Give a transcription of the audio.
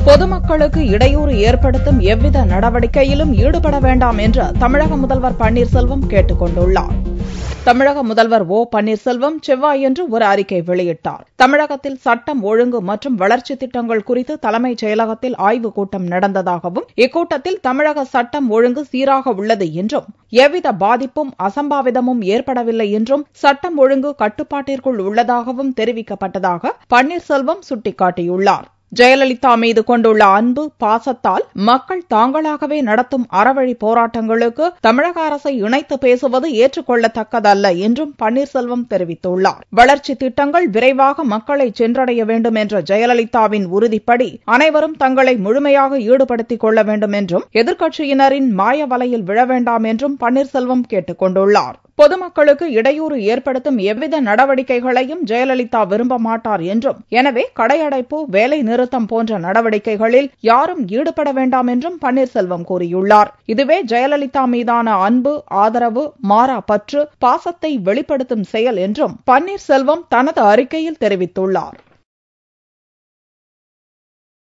பொதுமக்களுக்கு இடையூறு ஏற்படுத்தும் எவ்வித நடவடிக்கையிலும் ஈடுபட வேண்டாம் என்று தமிழக முதல்வர் பன்னீர்செல்வம் கேட்டுக் கொண்டுள்ளார். தமிழக முதல்வர் ஓ பன்னீர்செல்வம் செவ்வாயன்று ஒரு அறிக்கை வெளியிட்டார். தமிழகத்தில் சட்டம் ஒழுங்கு மற்றும் வளர்ச்சி திட்டங்கள் குறித்து தலைமைச் செயலகத்தில் ஆய்வுக் கூட்டம் நடந்ததாகவும், இக்கூட்டத்தில் தமிழக சட்டம் ஒழுங்கு சீராக உள்ளது என்றும், எவ்வித பாதிப்பும் அசம்பாவிதமும் ஏற்படவில்லை என்றும், சட்டம் ஒழுங்கு கட்டுப்பாட்டிற்குள் உள்ளதாகவும் தெரிவிக்கப்பட்டதாக பன்னீர்செல்வம் சுட்டிக்காட்டியுள்ளார். ஜெயலலிதா மீது கொண்டுள்ள அன்பு, பாசத்தால் மக்கள் தாங்களாகவே நடத்தும் அறவழி போராட்டங்களுக்கு தமிழக அரசை இணைத்து பேசுவது ஏற்றுக்கொள்ளத்தக்கதல்ல என்றும் பன்னீர்செல்வம் தெரிவித்துள்ளார். வளர்ச்சி திட்டங்கள் விரைவாக மக்களை சென்றடைய வேண்டும் என்ற ஜெயலலிதாவின் உறுதிப்படி அனைவரும் தங்களை முழுமையாக ஈடுபடுத்திக் கொள்ள வேண்டும் என்றும், எதிர்க்கட்சியினரின் மாய வலையில் விழ வேண்டாம் என்றும் பன்னீர்செல்வம் கேட்டுக் கொண்டுள்ளார். பொதுமக்களுக்கு இடையூறு ஏற்படுத்தும் எவ்வித நடவடிக்கைகளையும் ஜெயலலிதா விரும்ப மாட்டார் என்றும், எனவே கடையடைப்பு, வேலை நிறுத்தம் போன்ற நடவடிக்கைகளில் யாரும் ஈடுபட வேண்டாம் என்றும் பன்னீர்செல்வம் கூறியுள்ளார். இதுவே ஜெயலலிதா மீதான அன்பு, ஆதரவு, மாறா பற்று, பாசத்தை வெளிப்படுத்தும் செயல் என்றும் பன்னீர்செல்வம் தனது அறிக்கையில் தெரிவித்துள்ளார்.